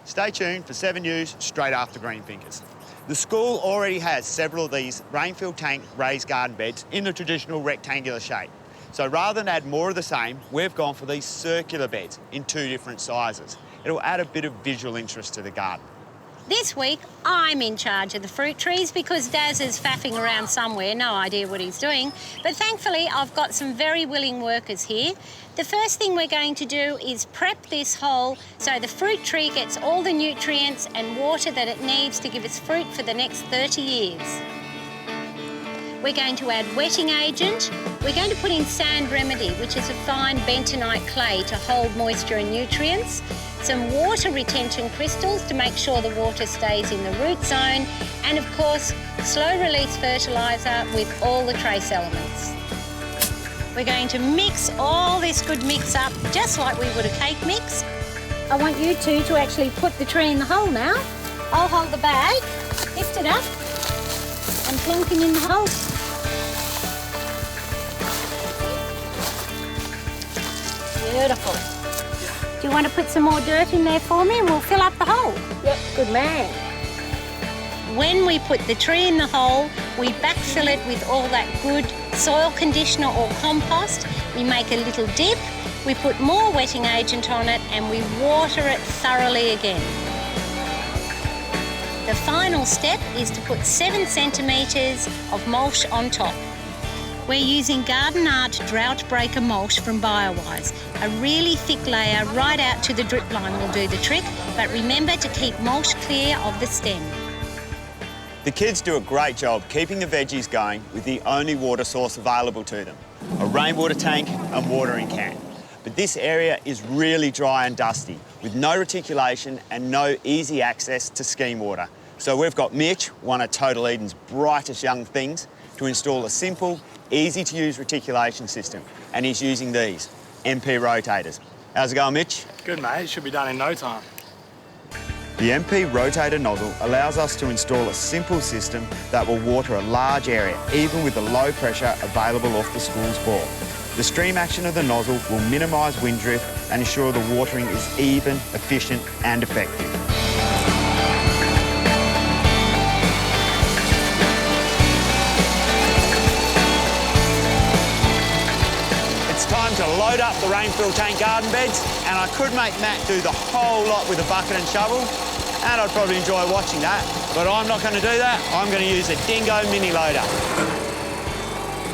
Stay tuned for 7 News straight after Greenfingers. The school already has several of these rainfield tank raised garden beds in the traditional rectangular shape. So rather than add more of the same, we've gone for these circular beds in 2 different sizes. It'll add a bit of visual interest to the garden. This week, I'm in charge of the fruit trees because Daz is faffing around somewhere, no idea what he's doing. But thankfully, I've got some very willing workers here. The first thing we're going to do is prep this hole so the fruit tree gets all the nutrients and water that it needs to give its fruit for the next 30 years. We're going to add wetting agent. We're going to put in sand remedy, which is a fine bentonite clay to hold moisture and nutrients. Some water retention crystals to make sure the water stays in the root zone, and of course, slow release fertiliser with all the trace elements. We're going to mix all this good mix up just like we would a cake mix. I want you two to actually put the tree in the hole now. I'll hold the bag, lift it up and plonk him in the hole. Beautiful. Do you want to put some more dirt in there for me and we'll fill up the hole? Yep, good man. When we put the tree in the hole, we backfill it with all that good soil conditioner or compost. We make a little dip, we put more wetting agent on it and we water it thoroughly again. The final step is to put 7 centimetres of mulch on top. We're using Garden Art Drought Breaker mulch from BioWise. A really thick layer right out to the drip line will do the trick, but remember to keep mulch clear of the stem. The kids do a great job keeping the veggies going with the only water source available to them, a rainwater tank and watering can. But this area is really dry and dusty, with no reticulation and no easy access to scheme water. So we've got Mitch, one of Total Eden's brightest young things, to install a simple, easy-to-use reticulation system, and he's using these MP rotators. How's it going, Mitch? Good, mate. It should be done in no time. The MP rotator nozzle allows us to install a simple system that will water a large area, even with the low pressure available off the school's bore. The stream action of the nozzle will minimise wind drift and ensure the watering is even, efficient and effective. Time to load up the rainfield tank garden beds, and I could make Matt do the whole lot with a bucket and shovel, and I'd probably enjoy watching that, but I'm not going to do that. I'm going to use a Dingo mini loader.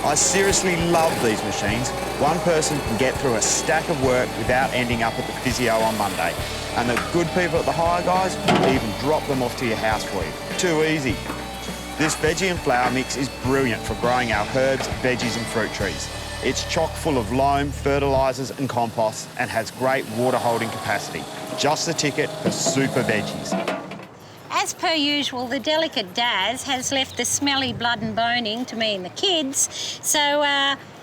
I seriously love these machines. One person can get through a stack of work without ending up at the physio on Monday, and the good people at the hire guys will even drop them off to your house for you. Too easy. This veggie and flower mix is brilliant for growing our herbs, veggies and fruit trees. It's chock full of loam, fertilisers and compost and has great water holding capacity. Just the ticket for super veggies. As per usual, the delicate Daz has left the smelly blood and boning to me and the kids. So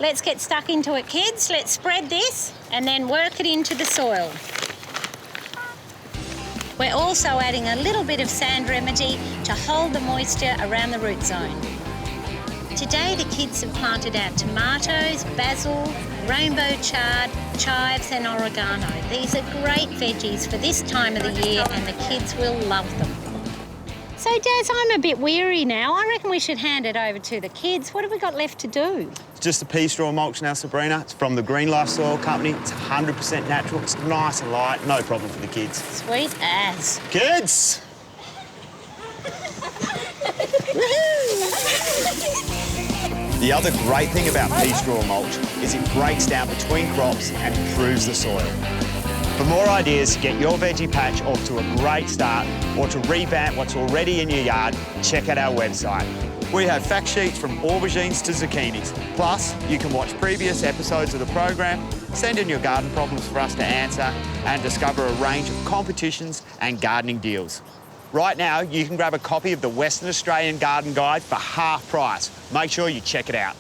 let's get stuck into it, kids. Let's spread this and then work it into the soil. We're also adding a little bit of sand remedy to hold the moisture around the root zone. Today the kids have planted out tomatoes, basil, rainbow chard, chives and oregano. These are great veggies for this time of the year and the kids will love them. So Daz, I'm a bit weary now. I reckon we should hand it over to the kids. What have we got left to do? It's just a pea straw mulch now, Sabrina. It's from the Green Life Soil Company. It's 100% natural. It's nice and light. No problem for the kids. Sweet as. Kids! The other great thing about pea straw mulch is it breaks down between crops and improves the soil. For more ideas to get your veggie patch off to a great start or to revamp what's already in your yard, check out our website. We have fact sheets from aubergines to zucchinis. Plus, you can watch previous episodes of the program, send in your garden problems for us to answer and discover a range of competitions and gardening deals. Right now, you can grab a copy of the Western Australian Garden Guide for half price. Make sure you check it out.